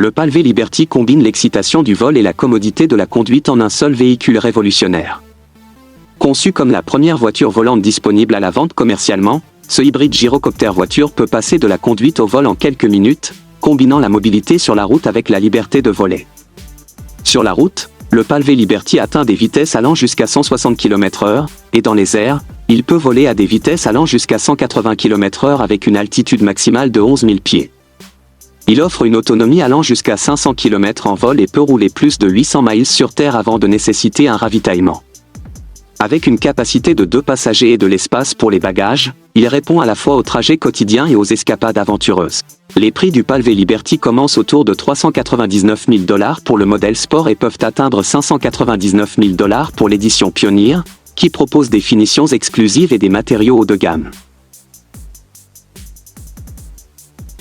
Le Palvé Liberty combine l'excitation du vol et la commodité de la conduite en un seul véhicule révolutionnaire. Conçu comme la première voiture volante disponible à la vente commercialement, ce hybride gyrocoptère voiture peut passer de la conduite au vol en quelques minutes, combinant la mobilité sur la route avec la liberté de voler. Sur la route, le Palvé Liberty atteint des vitesses allant jusqu'à 160 km/h, et dans les airs, il peut voler à des vitesses allant jusqu'à 180 km/h avec une altitude maximale de 11 000 pieds. Il offre une autonomie allant jusqu'à 500 km en vol et peut rouler plus de 800 miles sur Terre avant de nécessiter un ravitaillement. Avec une capacité de 2 passagers et de l'espace pour les bagages, il répond à la fois aux trajets quotidiens et aux escapades aventureuses. Les prix du Palvé Liberty commencent autour de 399 000 $ pour le modèle Sport et peuvent atteindre 599 000 $ pour l'édition Pioneer, qui propose des finitions exclusives et des matériaux haut de gamme.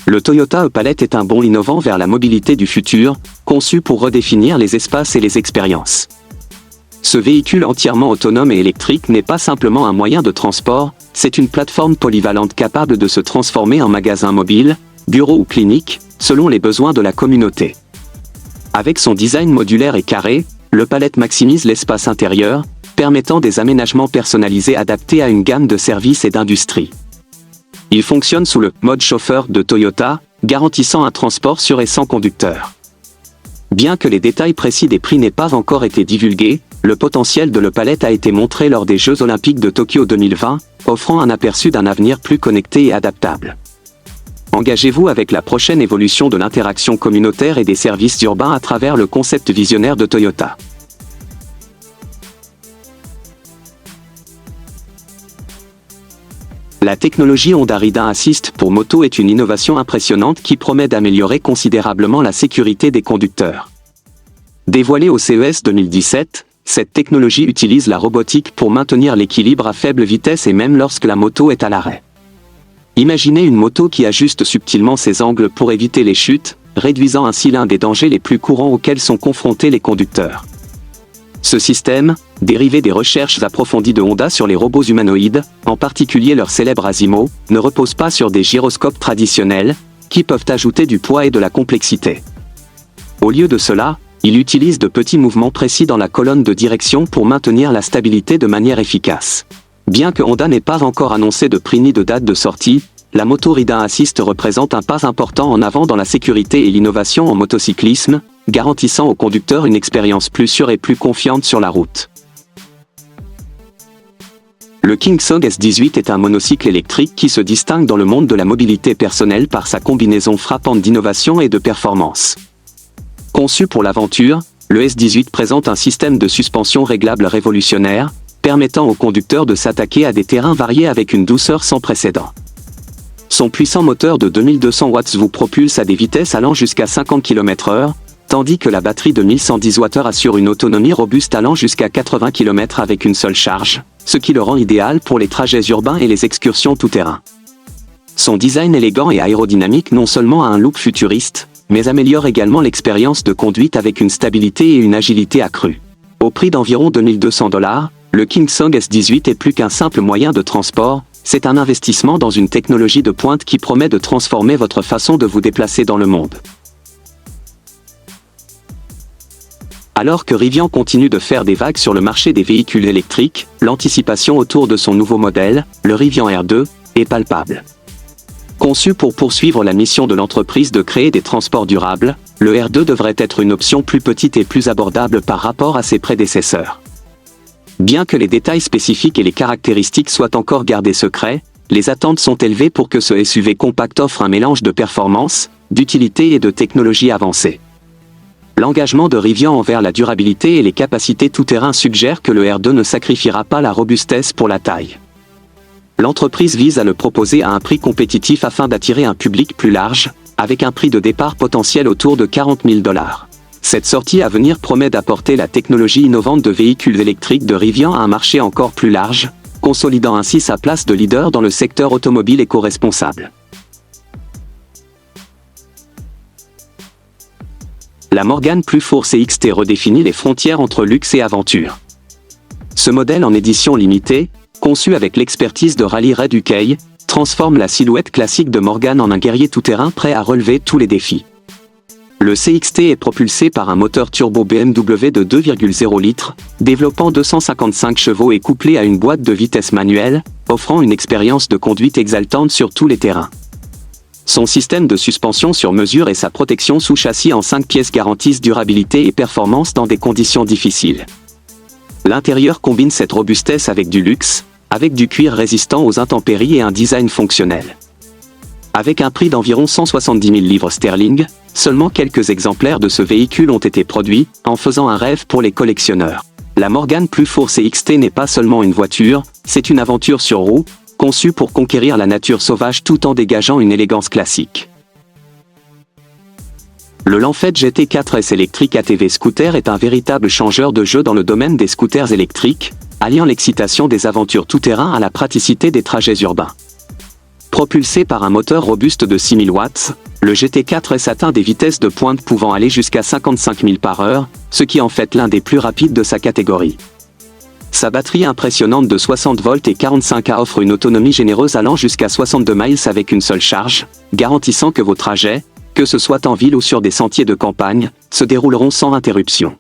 Le Toyota e-Palette est un bond innovant vers la mobilité du futur, conçu pour redéfinir les espaces et les expériences. Ce véhicule entièrement autonome et électrique n'est pas simplement un moyen de transport, c'est une plateforme polyvalente capable de se transformer en magasin mobile, bureau ou clinique, selon les besoins de la communauté. Avec son design modulaire et carré, le Palette maximise l'espace intérieur, permettant des aménagements personnalisés adaptés à une gamme de services et d'industries. Il fonctionne sous le mode chauffeur de Toyota, garantissant un transport sûr et sans conducteur. Bien que les détails précis des prix n'aient pas encore été divulgués, le potentiel de l'e-Palette a été montré lors des Jeux Olympiques de Tokyo 2020, offrant un aperçu d'un avenir plus connecté et adaptable. Engagez-vous avec la prochaine évolution de l'interaction communautaire et des services urbains à travers le concept visionnaire de Toyota. La technologie Honda Riding Assist pour moto est une innovation impressionnante qui promet d'améliorer considérablement la sécurité des conducteurs. Dévoilée au CES 2017, cette technologie utilise la robotique pour maintenir l'équilibre à faible vitesse et même lorsque la moto est à l'arrêt. Imaginez une moto qui ajuste subtilement ses angles pour éviter les chutes, réduisant ainsi l'un des dangers les plus courants auxquels sont confrontés les conducteurs. Ce système, dérivé des recherches approfondies de Honda sur les robots humanoïdes, en particulier leur célèbre Asimo, ne repose pas sur des gyroscopes traditionnels, qui peuvent ajouter du poids et de la complexité. Au lieu de cela, il utilise de petits mouvements précis dans la colonne de direction pour maintenir la stabilité de manière efficace. Bien que Honda n'ait pas encore annoncé de prix ni de date de sortie, la moto Riding Assist représente un pas important en avant dans la sécurité et l'innovation en motocyclisme, garantissant aux conducteurs une expérience plus sûre et plus confiante sur la route. Le Kingsong S18 est un monocycle électrique qui se distingue dans le monde de la mobilité personnelle par sa combinaison frappante d'innovation et de performance. Conçu pour l'aventure, le S18 présente un système de suspension réglable révolutionnaire, permettant aux conducteurs de s'attaquer à des terrains variés avec une douceur sans précédent. Son puissant moteur de 2200 watts vous propulse à des vitesses allant jusqu'à 50 km/h, tandis que la batterie de 1110 Wh assure une autonomie robuste allant jusqu'à 80 km avec une seule charge, ce qui le rend idéal pour les trajets urbains et les excursions tout-terrain. Son design élégant et aérodynamique non seulement a un look futuriste, mais améliore également l'expérience de conduite avec une stabilité et une agilité accrues. Au prix d'environ 2200 $, le Kingsong S18 est plus qu'un simple moyen de transport, c'est un investissement dans une technologie de pointe qui promet de transformer votre façon de vous déplacer dans le monde. Alors que Rivian continue de faire des vagues sur le marché des véhicules électriques, l'anticipation autour de son nouveau modèle, le Rivian R2, est palpable. Conçu pour poursuivre la mission de l'entreprise de créer des transports durables, le R2 devrait être une option plus petite et plus abordable par rapport à ses prédécesseurs. Bien que les détails spécifiques et les caractéristiques soient encore gardés secrets, les attentes sont élevées pour que ce SUV compact offre un mélange de performance, d'utilité et de technologie avancée. L'engagement de Rivian envers la durabilité et les capacités tout-terrain suggère que le R2 ne sacrifiera pas la robustesse pour la taille. L'entreprise vise à le proposer à un prix compétitif afin d'attirer un public plus large, avec un prix de départ potentiel autour de 40 000 $. Cette sortie à venir promet d'apporter la technologie innovante de véhicules électriques de Rivian à un marché encore plus large, consolidant ainsi sa place de leader dans le secteur automobile éco-responsable. La Morgan Plus Force XT redéfinit les frontières entre luxe et aventure. Ce modèle en édition limitée, conçu avec l'expertise de Rally Red UK, transforme la silhouette classique de Morgan en un guerrier tout-terrain prêt à relever tous les défis. Le CXT est propulsé par un moteur turbo BMW de 2,0 litres, développant 255 chevaux et couplé à une boîte de vitesse manuelle, offrant une expérience de conduite exaltante sur tous les terrains. Son système de suspension sur mesure et sa protection sous châssis en 5 pièces garantissent durabilité et performance dans des conditions difficiles. L'intérieur combine cette robustesse avec du luxe, avec du cuir résistant aux intempéries et un design fonctionnel. Avec un prix d'environ 170 000 livres sterling, seulement quelques exemplaires de ce véhicule ont été produits, en faisant un rêve pour les collectionneurs. La Morgan Plus4 CXT n'est pas seulement une voiture, c'est une aventure sur roues, conçue pour conquérir la nature sauvage tout en dégageant une élégance classique. Le Lanfetti GT4S Electric ATV Scooter est un véritable changeur de jeu dans le domaine des scooters électriques, alliant l'excitation des aventures tout-terrain à la praticité des trajets urbains. Propulsé par un moteur robuste de 6000 watts, le GT4S atteint des vitesses de pointe pouvant aller jusqu'à 55 000 par heure, ce qui en fait l'un des plus rapides de sa catégorie. Sa batterie impressionnante de 60 volts et 45 A offre une autonomie généreuse allant jusqu'à 62 miles avec une seule charge, garantissant que vos trajets, que ce soit en ville ou sur des sentiers de campagne, se dérouleront sans interruption.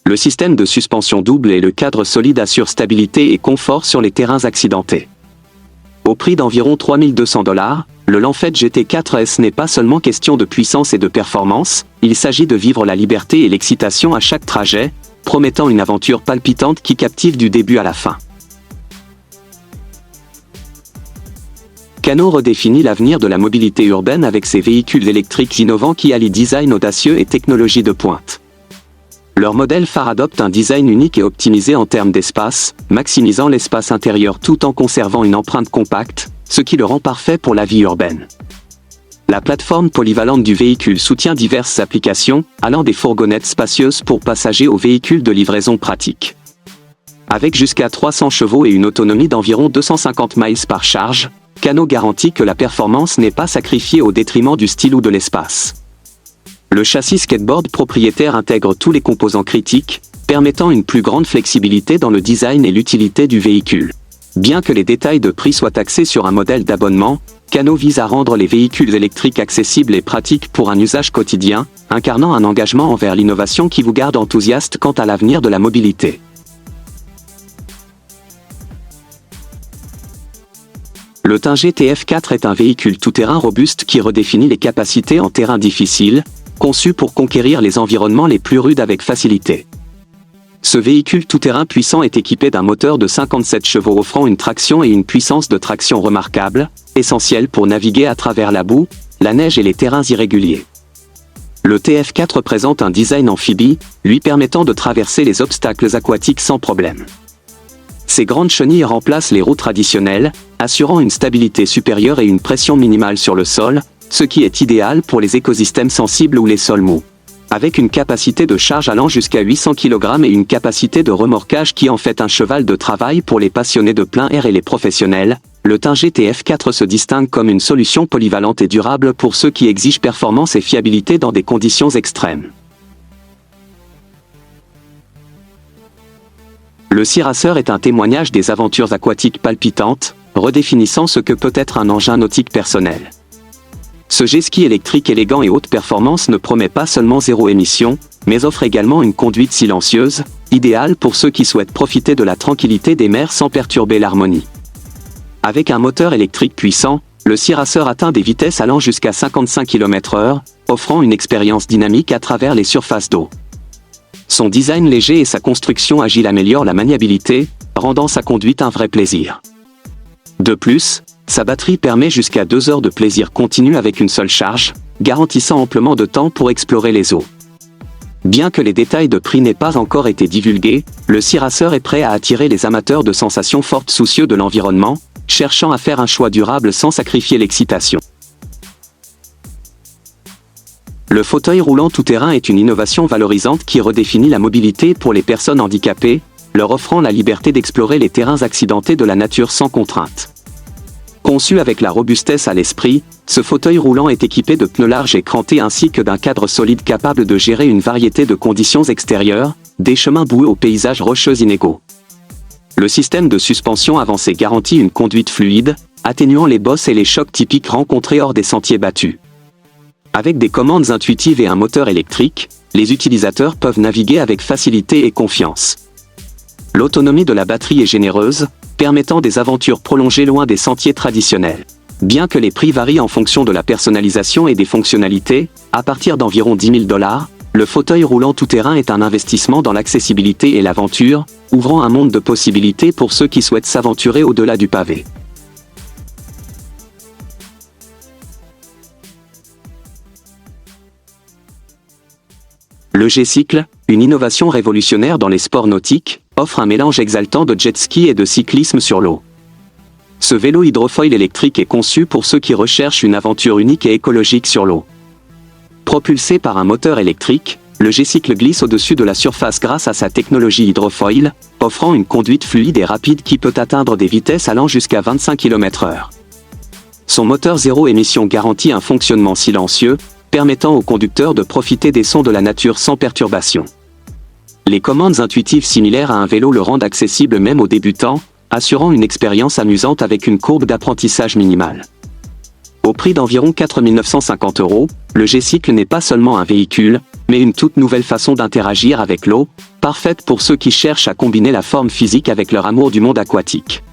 Le système de suspension double et le cadre solide assurent stabilité et confort sur les terrains accidentés. Au prix d'environ 3 200 $, le Lanfetti GT4S n'est pas seulement question de puissance et de performance, il s'agit de vivre la liberté et l'excitation à chaque trajet, promettant une aventure palpitante qui captive du début à la fin. Kano redéfinit l'avenir de la mobilité urbaine avec ses véhicules électriques innovants qui allient design audacieux et technologie de pointe. Leur modèle phare adopte un design unique et optimisé en termes d'espace, maximisant l'espace intérieur tout en conservant une empreinte compacte, ce qui le rend parfait pour la vie urbaine. La plateforme polyvalente du véhicule soutient diverses applications, allant des fourgonnettes spacieuses pour passagers aux véhicules de livraison pratique. Avec jusqu'à 300 chevaux et une autonomie d'environ 250 miles par charge, Kano garantit que la performance n'est pas sacrifiée au détriment du style ou de l'espace. Le châssis skateboard propriétaire intègre tous les composants critiques, permettant une plus grande flexibilité dans le design et l'utilité du véhicule. Bien que les détails de prix soient axés sur un modèle d'abonnement, Kano vise à rendre les véhicules électriques accessibles et pratiques pour un usage quotidien, incarnant un engagement envers l'innovation qui vous garde enthousiaste quant à l'avenir de la mobilité. Le Ting GT4 est un véhicule tout-terrain robuste qui redéfinit les capacités en terrain difficile, conçu pour conquérir les environnements les plus rudes avec facilité. Ce véhicule tout-terrain puissant est équipé d'un moteur de 57 chevaux offrant une traction et une puissance de traction remarquables, essentielle pour naviguer à travers la boue, la neige et les terrains irréguliers. Le TF4 présente un design amphibie, lui permettant de traverser les obstacles aquatiques sans problème. Ses grandes chenilles remplacent les roues traditionnelles, assurant une stabilité supérieure et une pression minimale sur le sol, ce qui est idéal pour les écosystèmes sensibles ou les sols mous. Avec une capacité de charge allant jusqu'à 800 kg et une capacité de remorquage qui en fait un cheval de travail pour les passionnés de plein air et les professionnels, le Ting GT4 se distingue comme une solution polyvalente et durable pour ceux qui exigent performance et fiabilité dans des conditions extrêmes. Le Sea Racer est un témoignage des aventures aquatiques palpitantes, redéfinissant ce que peut être un engin nautique personnel. Ce jet-ski électrique élégant et haute performance ne promet pas seulement zéro émission, mais offre également une conduite silencieuse, idéale pour ceux qui souhaitent profiter de la tranquillité des mers sans perturber l'harmonie. Avec un moteur électrique puissant, le Sea Racer atteint des vitesses allant jusqu'à 55 km/h, offrant une expérience dynamique à travers les surfaces d'eau. Son design léger et sa construction agile améliorent la maniabilité, rendant sa conduite un vrai plaisir. De plus, sa batterie permet jusqu'à 2 heures de plaisir continu avec une seule charge, garantissant amplement de temps pour explorer les eaux. Bien que les détails de prix n'aient pas encore été divulgués, le Sea Racer est prêt à attirer les amateurs de sensations fortes soucieux de l'environnement, cherchant à faire un choix durable sans sacrifier l'excitation. Le fauteuil roulant tout-terrain est une innovation valorisante qui redéfinit la mobilité pour les personnes handicapées, leur offrant la liberté d'explorer les terrains accidentés de la nature sans contrainte. Conçu avec la robustesse à l'esprit, ce fauteuil roulant est équipé de pneus larges et crantés ainsi que d'un cadre solide capable de gérer une variété de conditions extérieures, des chemins boueux aux paysages rocheux inégaux. Le système de suspension avancé garantit une conduite fluide, atténuant les bosses et les chocs typiques rencontrés hors des sentiers battus. Avec des commandes intuitives et un moteur électrique, les utilisateurs peuvent naviguer avec facilité et confiance. L'autonomie de la batterie est généreuse, permettant des aventures prolongées loin des sentiers traditionnels. Bien que les prix varient en fonction de la personnalisation et des fonctionnalités, à partir d'environ 10 000 $, le fauteuil roulant tout-terrain est un investissement dans l'accessibilité et l'aventure, ouvrant un monde de possibilités pour ceux qui souhaitent s'aventurer au-delà du pavé. Le G-Cycle, une innovation révolutionnaire dans les sports nautiques, offre un mélange exaltant de jet ski et de cyclisme sur l'eau. Ce vélo hydrofoil électrique est conçu pour ceux qui recherchent une aventure unique et écologique sur l'eau. Propulsé par un moteur électrique, le G-Cycle glisse au-dessus de la surface grâce à sa technologie hydrofoil, offrant une conduite fluide et rapide qui peut atteindre des vitesses allant jusqu'à 25 km/h. Son moteur zéro émission garantit un fonctionnement silencieux, permettant aux conducteurs de profiter des sons de la nature sans perturbation. Les commandes intuitives similaires à un vélo le rendent accessible même aux débutants, assurant une expérience amusante avec une courbe d'apprentissage minimale. Au prix d'environ 4 950 €, le G-Cycle n'est pas seulement un véhicule, mais une toute nouvelle façon d'interagir avec l'eau, parfaite pour ceux qui cherchent à combiner la forme physique avec leur amour du monde aquatique.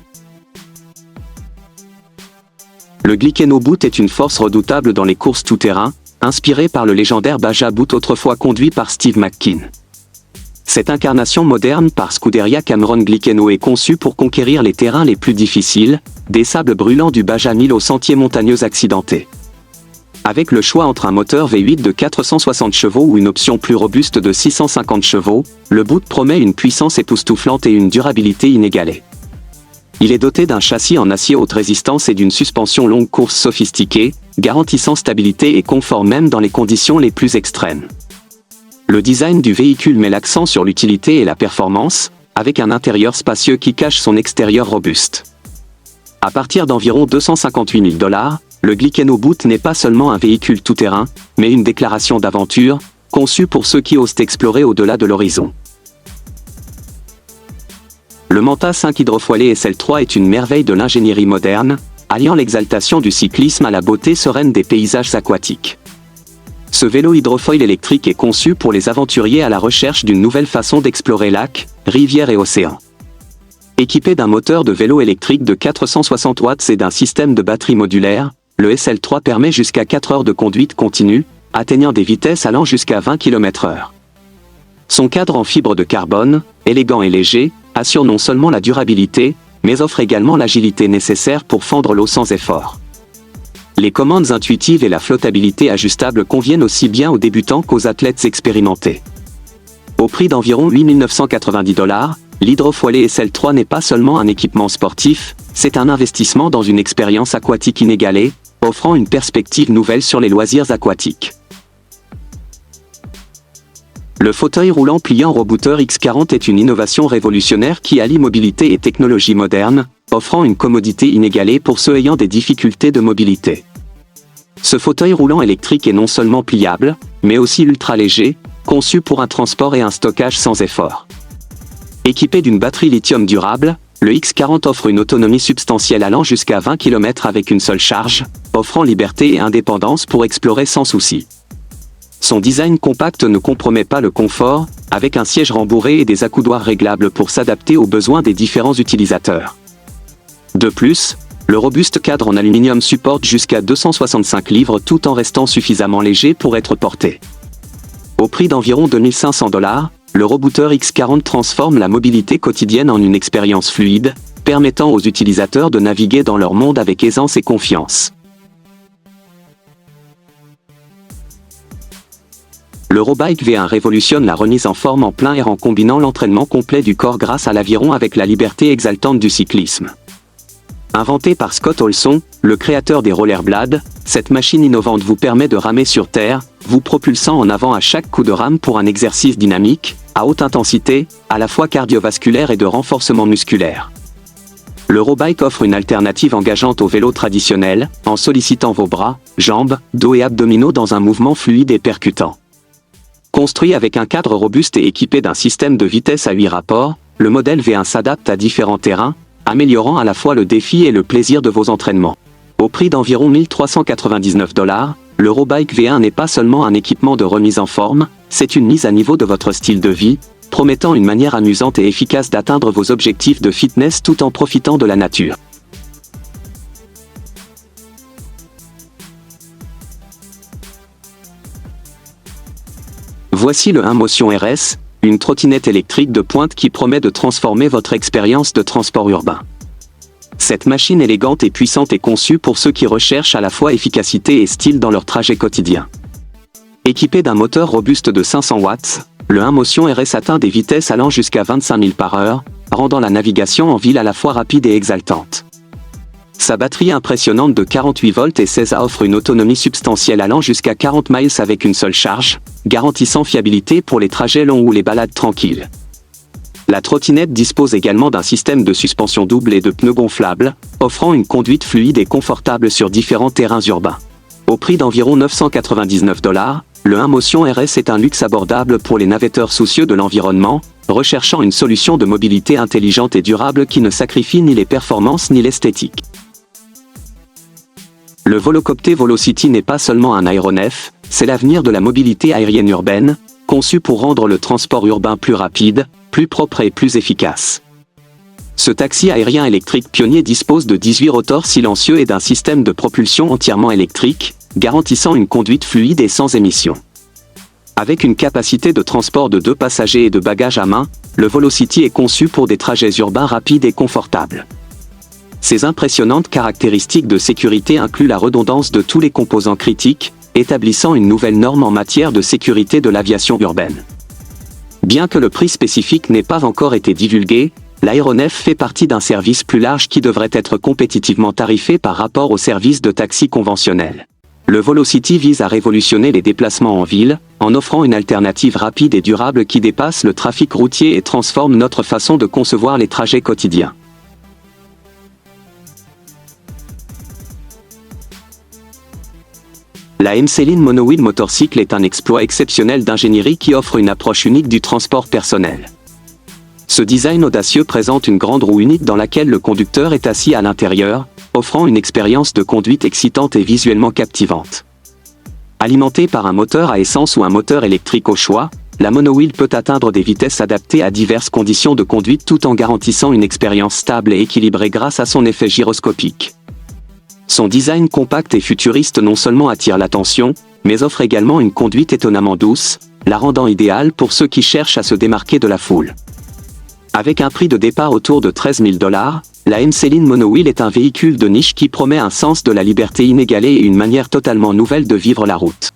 Le Glickenhaus Boot est une force redoutable dans les courses tout-terrain, inspiré par le légendaire Baja Boot autrefois conduit par Steve McKean. Cette incarnation moderne par Scuderia Cameron Glickenhaus est conçue pour conquérir les terrains les plus difficiles, des sables brûlants du Baja 1000 aux sentiers montagneux accidentés. Avec le choix entre un moteur V8 de 460 chevaux ou une option plus robuste de 650 chevaux, le Boot promet une puissance époustouflante et une durabilité inégalée. Il est doté d'un châssis en acier haute résistance et d'une suspension longue course sophistiquée, garantissant stabilité et confort même dans les conditions les plus extrêmes. Le design du véhicule met l'accent sur l'utilité et la performance, avec un intérieur spacieux qui cache son extérieur robuste. À partir d'environ 258 000 $, le Glickenhaus Boot n'est pas seulement un véhicule tout-terrain, mais une déclaration d'aventure, conçue pour ceux qui osent explorer au-delà de l'horizon. Le Manta 5 hydrofoilé SL3 est une merveille de l'ingénierie moderne, alliant l'exaltation du cyclisme à la beauté sereine des paysages aquatiques. Ce vélo hydrofoil électrique est conçu pour les aventuriers à la recherche d'une nouvelle façon d'explorer lacs, rivières et océans. Équipé d'un moteur de vélo électrique de 460 watts et d'un système de batterie modulaire, le SL3 permet jusqu'à 4 heures de conduite continue, atteignant des vitesses allant jusqu'à 20 km/h. Son cadre en fibre de carbone, élégant et léger, assure non seulement la durabilité, mais offre également l'agilité nécessaire pour fendre l'eau sans effort. Les commandes intuitives et la flottabilité ajustable conviennent aussi bien aux débutants qu'aux athlètes expérimentés. Au prix d'environ 8 990 $, l'hydrofoilé SL3 n'est pas seulement un équipement sportif, c'est un investissement dans une expérience aquatique inégalée, offrant une perspective nouvelle sur les loisirs aquatiques. Le fauteuil roulant pliant Robooter X40 est une innovation révolutionnaire qui allie mobilité et technologie moderne, offrant une commodité inégalée pour ceux ayant des difficultés de mobilité. Ce fauteuil roulant électrique est non seulement pliable, mais aussi ultra léger, conçu pour un transport et un stockage sans effort. Équipé d'une batterie lithium durable, le X40 offre une autonomie substantielle allant jusqu'à 20 km avec une seule charge, offrant liberté et indépendance pour explorer sans souci. Son design compact ne compromet pas le confort, avec un siège rembourré et des accoudoirs réglables pour s'adapter aux besoins des différents utilisateurs. De plus, le robuste cadre en aluminium supporte jusqu'à 265 livres tout en restant suffisamment léger pour être porté. Au prix d'environ 2 500 $, le Robooter X40 transforme la mobilité quotidienne en une expérience fluide, permettant aux utilisateurs de naviguer dans leur monde avec aisance et confiance. L'Eurobike V1 révolutionne la remise en forme en plein air en combinant l'entraînement complet du corps grâce à l'aviron avec la liberté exaltante du cyclisme. Inventée par Scott Olson, le créateur des rollerblades, cette machine innovante vous permet de ramer sur terre, vous propulsant en avant à chaque coup de rame pour un exercice dynamique, à haute intensité, à la fois cardiovasculaire et de renforcement musculaire. L'Eurobike offre une alternative engageante au vélo traditionnel, en sollicitant vos bras, jambes, dos et abdominaux dans un mouvement fluide et percutant. Construit avec un cadre robuste et équipé d'un système de vitesse à 8 rapports, le modèle V1 s'adapte à différents terrains, améliorant à la fois le défi et le plaisir de vos entraînements. Au prix d'environ 1 399 $, L'Eurobike V1 n'est pas seulement un équipement de remise en forme, c'est une mise à niveau de votre style de vie, promettant une manière amusante et efficace d'atteindre vos objectifs de fitness tout en profitant de la nature. Voici le 1Motion RS, une trottinette électrique de pointe qui promet de transformer votre expérience de transport urbain. Cette machine élégante et puissante est conçue pour ceux qui recherchent à la fois efficacité et style dans leur trajet quotidien. Équipé d'un moteur robuste de 500 watts, le 1Motion RS atteint des vitesses allant jusqu'à 25 000 par heure, rendant la navigation en ville à la fois rapide et exaltante. Sa batterie impressionnante de 48 volts et 16 A offre une autonomie substantielle allant jusqu'à 40 miles avec une seule charge, garantissant fiabilité pour les trajets longs ou les balades tranquilles. La trottinette dispose également d'un système de suspension double et de pneus gonflables, offrant une conduite fluide et confortable sur différents terrains urbains. Au prix d'environ 999 $, le 1Motion RS est un luxe abordable pour les navetteurs soucieux de l'environnement, recherchant une solution de mobilité intelligente et durable qui ne sacrifie ni les performances ni l'esthétique. Le Volocopter Volocity n'est pas seulement un aéronef, c'est l'avenir de la mobilité aérienne urbaine, conçu pour rendre le transport urbain plus rapide, plus propre et plus efficace. Ce taxi aérien électrique pionnier dispose de 18 rotors silencieux et d'un système de propulsion entièrement électrique, garantissant une conduite fluide et sans émissions. Avec une capacité de transport de 2 passagers et de bagages à main, le Volocity est conçu pour des trajets urbains rapides et confortables. Ces impressionnantes caractéristiques de sécurité incluent la redondance de tous les composants critiques, établissant une nouvelle norme en matière de sécurité de l'aviation urbaine. Bien que le prix spécifique n'ait pas encore été divulgué, l'aéronef fait partie d'un service plus large qui devrait être compétitivement tarifé par rapport aux services de taxi conventionnels. Le Volocity vise à révolutionner les déplacements en ville, en offrant une alternative rapide et durable qui dépasse le trafic routier et transforme notre façon de concevoir les trajets quotidiens. La MCLean Monowheel Motorcycle est un exploit exceptionnel d'ingénierie qui offre une approche unique du transport personnel. Ce design audacieux présente une grande roue unique dans laquelle le conducteur est assis à l'intérieur, offrant une expérience de conduite excitante et visuellement captivante. Alimentée par un moteur à essence ou un moteur électrique au choix, la monowheel peut atteindre des vitesses adaptées à diverses conditions de conduite tout en garantissant une expérience stable et équilibrée grâce à son effet gyroscopique. Son design compact et futuriste non seulement attire l'attention, mais offre également une conduite étonnamment douce, la rendant idéale pour ceux qui cherchent à se démarquer de la foule. Avec un prix de départ autour de 13 000 $, la MCLean Monowheel est un véhicule de niche qui promet un sens de la liberté inégalé et une manière totalement nouvelle de vivre la route.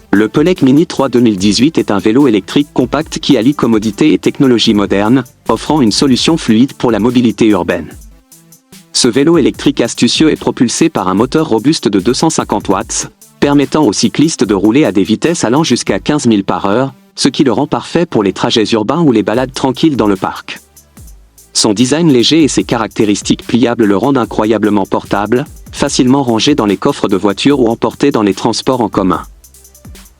Le Pedelec Mini 3 2018 est un vélo électrique compact qui allie commodité et technologie moderne, offrant une solution fluide pour la mobilité urbaine. Ce vélo électrique astucieux est propulsé par un moteur robuste de 250 watts, permettant aux cyclistes de rouler à des vitesses allant jusqu'à 15 000 par heure, ce qui le rend parfait pour les trajets urbains ou les balades tranquilles dans le parc. Son design léger et ses caractéristiques pliables le rendent incroyablement portable, facilement rangé dans les coffres de voiture ou emporté dans les transports en commun.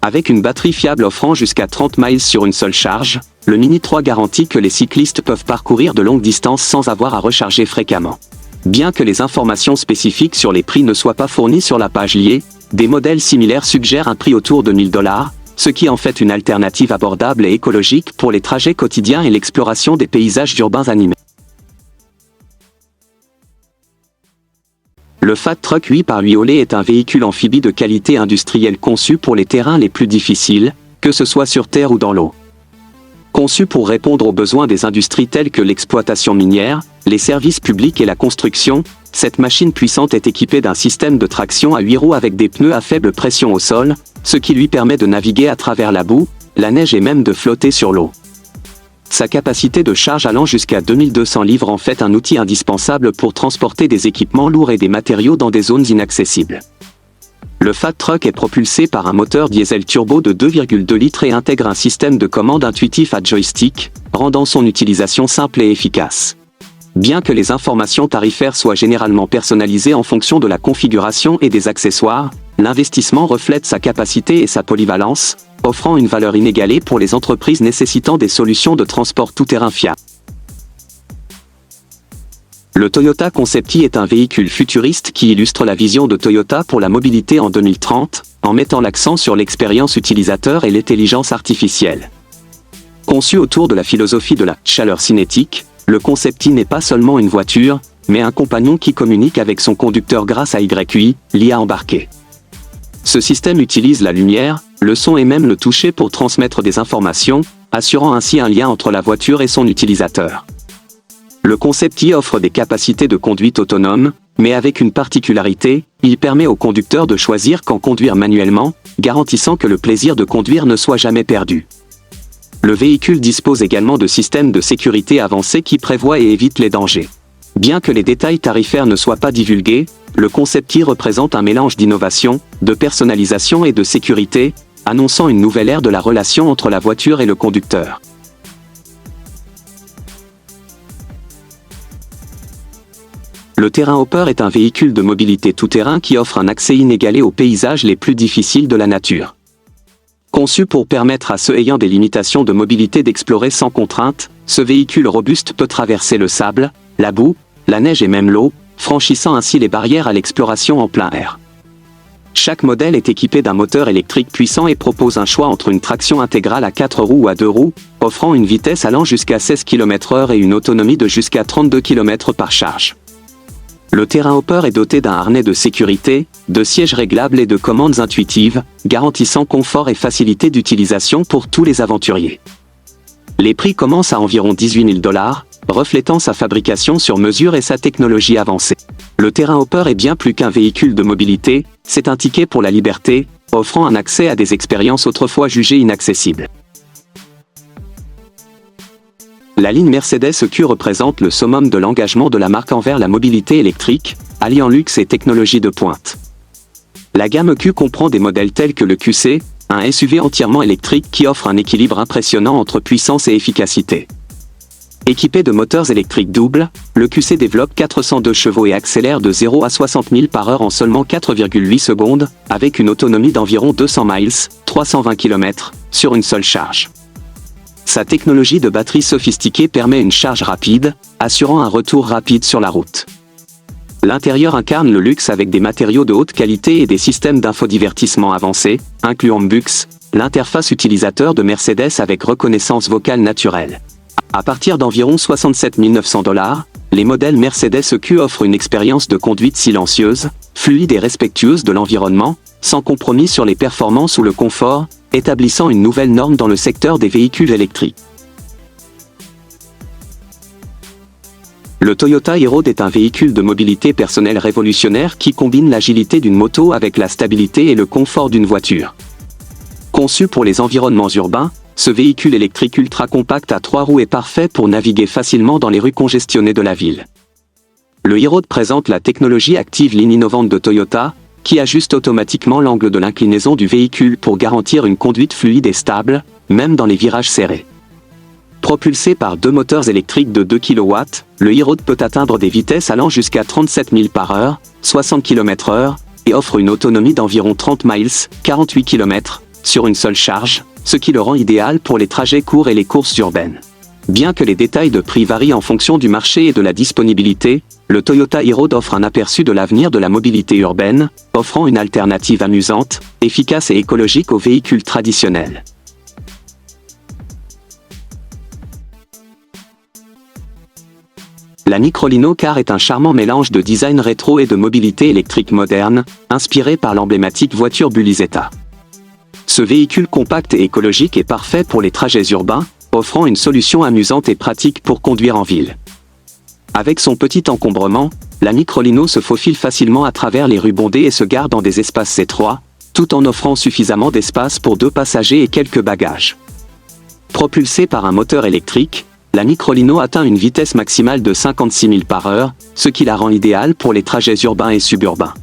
Avec une batterie fiable offrant jusqu'à 30 miles sur une seule charge, le Mini 3 garantit que les cyclistes peuvent parcourir de longues distances sans avoir à recharger fréquemment. Bien que les informations spécifiques sur les prix ne soient pas fournies sur la page liée, des modèles similaires suggèrent un prix autour de 1 000 $, ce qui en fait une alternative abordable et écologique pour les trajets quotidiens et l'exploration des paysages urbains animés. Le Fat Truck 8x8 Olé est un véhicule amphibie de qualité industrielle conçu pour les terrains les plus difficiles, que ce soit sur terre ou dans l'eau. Conçu pour répondre aux besoins des industries telles que l'exploitation minière, les services publics et la construction, cette machine puissante est équipée d'un système de traction à 8 roues avec des pneus à faible pression au sol, ce qui lui permet de naviguer à travers la boue, la neige et même de flotter sur l'eau. Sa capacité de charge allant jusqu'à 2200 livres en fait un outil indispensable pour transporter des équipements lourds et des matériaux dans des zones inaccessibles. Le Fat Truck est propulsé par un moteur diesel turbo de 2,2 litres et intègre un système de commande intuitif à joystick, rendant son utilisation simple et efficace. Bien que les informations tarifaires soient généralement personnalisées en fonction de la configuration et des accessoires, l'investissement reflète sa capacité et sa polyvalence, offrant une valeur inégalée pour les entreprises nécessitant des solutions de transport tout-terrain fiables. Le Toyota Concept i est un véhicule futuriste qui illustre la vision de Toyota pour la mobilité en 2030, en mettant l'accent sur l'expérience utilisateur et l'intelligence artificielle. Conçu autour de la philosophie de la chaleur cinétique, le Concept i n'est pas seulement une voiture, mais un compagnon qui communique avec son conducteur grâce à YUI, l'IA embarquée. Ce système utilise la lumière, le son et même le toucher pour transmettre des informations, assurant ainsi un lien entre la voiture et son utilisateur. Le Concept i offre des capacités de conduite autonome, mais avec une particularité, il permet au conducteur de choisir quand conduire manuellement, garantissant que le plaisir de conduire ne soit jamais perdu. Le véhicule dispose également de systèmes de sécurité avancés qui prévoient et évitent les dangers. Bien que les détails tarifaires ne soient pas divulgués, le Concept i représente un mélange d'innovation, de personnalisation et de sécurité, annonçant une nouvelle ère de la relation entre la voiture et le conducteur. Le Terrain Hopper est un véhicule de mobilité tout-terrain qui offre un accès inégalé aux paysages les plus difficiles de la nature. Conçu pour permettre à ceux ayant des limitations de mobilité d'explorer sans contrainte, ce véhicule robuste peut traverser le sable, la boue, la neige et même l'eau, franchissant ainsi les barrières à l'exploration en plein air. Chaque modèle est équipé d'un moteur électrique puissant et propose un choix entre une traction intégrale à 4 roues ou à 2 roues, offrant une vitesse allant jusqu'à 16 km/h et une autonomie de jusqu'à 32 km par charge. Le Terrain Hopper est doté d'un harnais de sécurité, de sièges réglables et de commandes intuitives, garantissant confort et facilité d'utilisation pour tous les aventuriers. Les prix commencent à environ 18 000 $, reflétant sa fabrication sur mesure et sa technologie avancée. Le Terrain Hopper est bien plus qu'un véhicule de mobilité, c'est un ticket pour la liberté, offrant un accès à des expériences autrefois jugées inaccessibles. La ligne Mercedes EQ représente le summum de l'engagement de la marque envers la mobilité électrique, alliant luxe et technologie de pointe. La gamme EQ comprend des modèles tels que le QC, un SUV entièrement électrique qui offre un équilibre impressionnant entre puissance et efficacité. Équipé de moteurs électriques doubles, le QC développe 402 chevaux et accélère de 0 à 60 000 par heure en seulement 4,8 secondes, avec une autonomie d'environ 200 miles, 320 km, sur une seule charge. Sa technologie de batterie sophistiquée permet une charge rapide, assurant un retour rapide sur la route. L'intérieur incarne le luxe avec des matériaux de haute qualité et des systèmes d'infodivertissement avancés, incluant MBUX, l'interface utilisateur de Mercedes avec reconnaissance vocale naturelle. À partir d'environ 67 900 $, les modèles Mercedes EQ offrent une expérience de conduite silencieuse, fluide et respectueuse de l'environnement, sans compromis sur les performances ou le confort, établissant une nouvelle norme dans le secteur des véhicules électriques. Le Toyota e-Road est un véhicule de mobilité personnelle révolutionnaire qui combine l'agilité d'une moto avec la stabilité et le confort d'une voiture. Conçu pour les environnements urbains, ce véhicule électrique ultra compact à 3 roues est parfait pour naviguer facilement dans les rues congestionnées de la ville. Le e-Road présente la technologie active ligne innovante de Toyota, qui ajuste automatiquement l'angle de l'inclinaison du véhicule pour garantir une conduite fluide et stable, même dans les virages serrés. Propulsé par deux moteurs électriques de 2 kW, le e-Road peut atteindre des vitesses allant jusqu'à 37 000 par heure, 60 km/h, et offre une autonomie d'environ 30 miles, 48 km, sur une seule charge, ce qui le rend idéal pour les trajets courts et les courses urbaines. Bien que les détails de prix varient en fonction du marché et de la disponibilité, le Toyota e-Road offre un aperçu de l'avenir de la mobilité urbaine, offrant une alternative amusante, efficace et écologique aux véhicules traditionnels. La Microlino Car est un charmant mélange de design rétro et de mobilité électrique moderne, inspiré par l'emblématique voiture Bullisetta. Ce véhicule compact et écologique est parfait pour les trajets urbains, offrant une solution amusante et pratique pour conduire en ville. Avec son petit encombrement, la Microlino se faufile facilement à travers les rues bondées et se gare dans des espaces étroits, tout en offrant suffisamment d'espace pour 2 passagers et quelques bagages. Propulsée par un moteur électrique, la Microlino atteint une vitesse maximale de 56 000 par heure, ce qui la rend idéale pour les trajets urbains et suburbains.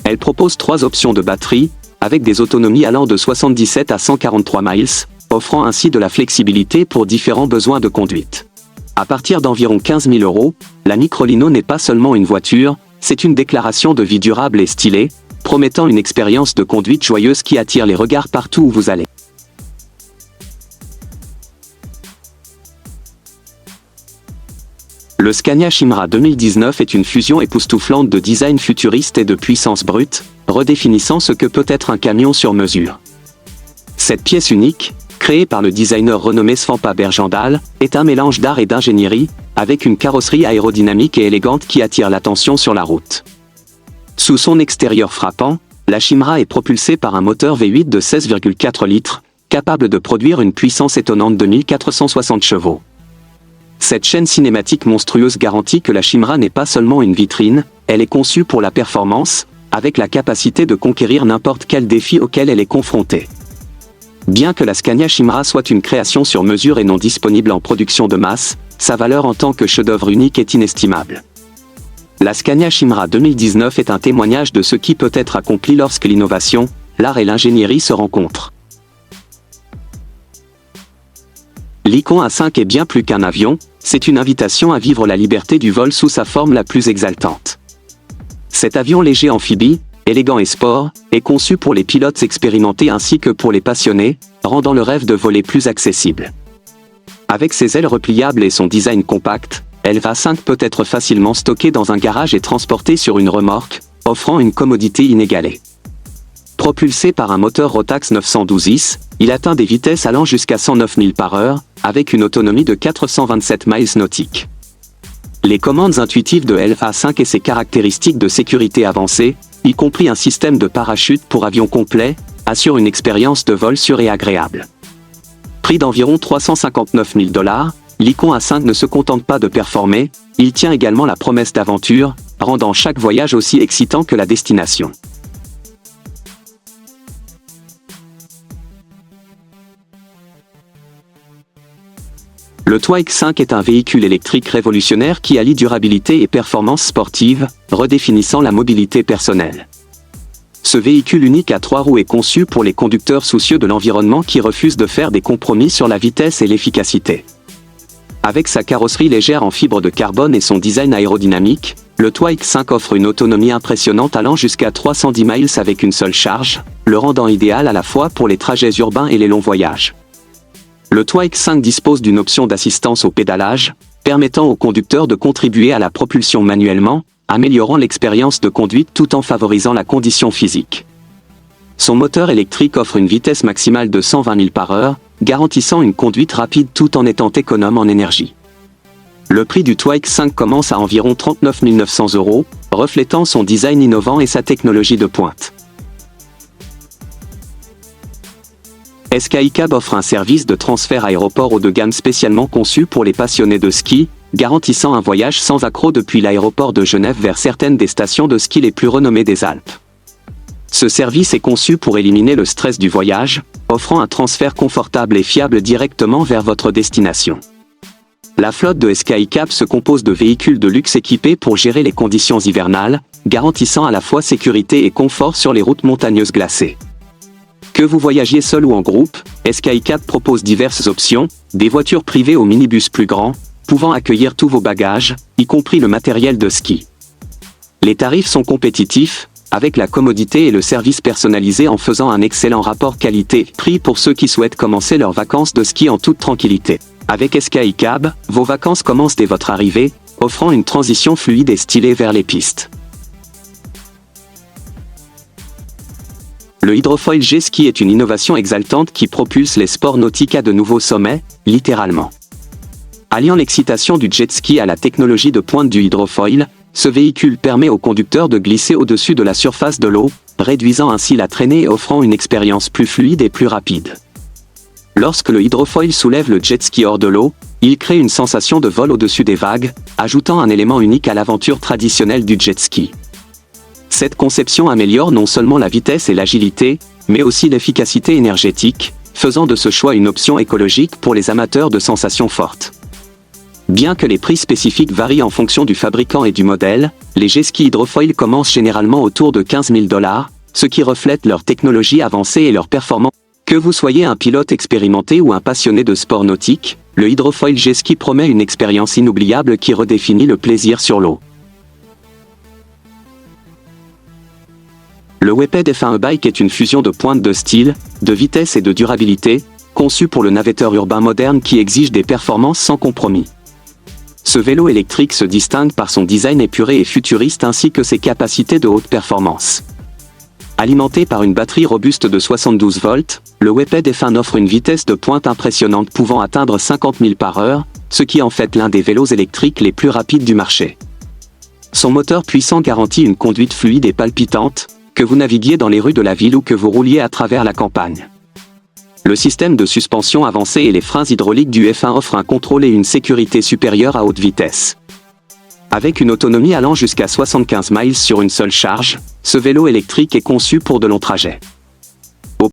Elle propose 3 options de batterie, avec des autonomies allant de 77 à 143 miles, offrant ainsi de la flexibilité pour différents besoins de conduite. À partir d'environ 15 000 €, la Microlino n'est pas seulement une voiture, c'est une déclaration de vie durable et stylée, promettant une expérience de conduite joyeuse qui attire les regards partout où vous allez. Le Scania Shimra 2019 est une fusion époustouflante de design futuriste et de puissance brute, redéfinissant ce que peut être un camion sur mesure. Cette pièce unique, créée par le designer renommé Svampa Bergendal, est un mélange d'art et d'ingénierie, avec une carrosserie aérodynamique et élégante qui attire l'attention sur la route. Sous son extérieur frappant, la Shimra est propulsée par un moteur V8 de 16,4 litres, capable de produire une puissance étonnante de 1460 chevaux. Cette chaîne cinématique monstrueuse garantit que la Shimra n'est pas seulement une vitrine, elle est conçue pour la performance, avec la capacité de conquérir n'importe quel défi auquel elle est confrontée. Bien que la Scania Shimra soit une création sur mesure et non disponible en production de masse, sa valeur en tant que chef-d'œuvre unique est inestimable. La Scania Shimra 2019 est un témoignage de ce qui peut être accompli lorsque l'innovation, l'art et l'ingénierie se rencontrent. L'Icon A5 est bien plus qu'un avion, c'est une invitation à vivre la liberté du vol sous sa forme la plus exaltante. Cet avion léger amphibie, élégant et sport, est conçu pour les pilotes expérimentés ainsi que pour les passionnés, rendant le rêve de voler plus accessible. Avec ses ailes repliables et son design compact, l'Elva 5 peut être facilement stocké dans un garage et transporté sur une remorque, offrant une commodité inégalée. Propulsé par un moteur Rotax 912-IS, il atteint des vitesses allant jusqu'à 109 000 par heure, avec une autonomie de 427 miles nautiques. Les commandes intuitives de l'Elva 5 et ses caractéristiques de sécurité avancées, y compris un système de parachute pour avion complet, assurent une expérience de vol sûre et agréable. Prix d'environ 359 000 $, l'Icon A5 ne se contente pas de performer, il tient également la promesse d'aventure, rendant chaque voyage aussi excitant que la destination. Le Twike 5 est un véhicule électrique révolutionnaire qui allie durabilité et performance sportive, redéfinissant la mobilité personnelle. Ce véhicule unique à 3 roues est conçu pour les conducteurs soucieux de l'environnement qui refusent de faire des compromis sur la vitesse et l'efficacité. Avec sa carrosserie légère en fibre de carbone et son design aérodynamique, le Twike 5 offre une autonomie impressionnante allant jusqu'à 310 miles avec une seule charge, le rendant idéal à la fois pour les trajets urbains et les longs voyages. Le Twike 5 dispose d'une option d'assistance au pédalage, permettant au conducteur de contribuer à la propulsion manuellement, améliorant l'expérience de conduite tout en favorisant la condition physique. Son moteur électrique offre une vitesse maximale de 120 000 par heure, garantissant une conduite rapide tout en étant économe en énergie. Le prix du Twike 5 commence à environ 39 900 €, reflétant son design innovant et sa technologie de pointe. SKI-Cab offre un service de transfert aéroport haut de gamme spécialement conçu pour les passionnés de ski, garantissant un voyage sans accroc depuis l'aéroport de Genève vers certaines des stations de ski les plus renommées des Alpes. Ce service est conçu pour éliminer le stress du voyage, offrant un transfert confortable et fiable directement vers votre destination. La flotte de SKI-Cab se compose de véhicules de luxe équipés pour gérer les conditions hivernales, garantissant à la fois sécurité et confort sur les routes montagneuses glacées. Que vous voyagiez seul ou en groupe, SKI-Cab propose diverses options, des voitures privées aux minibus plus grands, pouvant accueillir tous vos bagages, y compris le matériel de ski. Les tarifs sont compétitifs, avec la commodité et le service personnalisé en faisant un excellent rapport qualité-prix pour ceux qui souhaitent commencer leurs vacances de ski en toute tranquillité. Avec SKI-Cab, vos vacances commencent dès votre arrivée, offrant une transition fluide et stylée vers les pistes. Le Hydrofoil G-Ski est une innovation exaltante qui propulse les sports nautiques à de nouveaux sommets, littéralement. Alliant l'excitation du jet ski à la technologie de pointe du hydrofoil, ce véhicule permet aux conducteurs de glisser au-dessus de la surface de l'eau, réduisant ainsi la traînée et offrant une expérience plus fluide et plus rapide. Lorsque le hydrofoil soulève le jet ski hors de l'eau, il crée une sensation de vol au-dessus des vagues, ajoutant un élément unique à l'aventure traditionnelle du jet ski. Cette conception améliore non seulement la vitesse et l'agilité, mais aussi l'efficacité énergétique, faisant de ce choix une option écologique pour les amateurs de sensations fortes. Bien que les prix spécifiques varient en fonction du fabricant et du modèle, les jet-skis hydrofoil commencent généralement autour de 15 000 $, ce qui reflète leur technologie avancée et leur performance. Que vous soyez un pilote expérimenté ou un passionné de sport nautique, le hydrofoil jet-ski promet une expérience inoubliable qui redéfinit le plaisir sur l'eau. Le Weped F1 e-Bike est une fusion de pointe de style, de vitesse et de durabilité, conçue pour le navetteur urbain moderne qui exige des performances sans compromis. Ce vélo électrique se distingue par son design épuré et futuriste ainsi que ses capacités de haute performance. Alimenté par une batterie robuste de 72 volts, le Weped F1 offre une vitesse de pointe impressionnante pouvant atteindre 50 000 par heure, ce qui en fait l'un des vélos électriques les plus rapides du marché. Son moteur puissant garantit une conduite fluide et palpitante, que vous naviguiez dans les rues de la ville ou que vous rouliez à travers la campagne. Le système de suspension avancé et les freins hydrauliques du F1 offrent un contrôle et une sécurité supérieure à haute vitesse. Avec une autonomie allant jusqu'à 75 miles sur une seule charge, ce vélo électrique est conçu pour de longs trajets.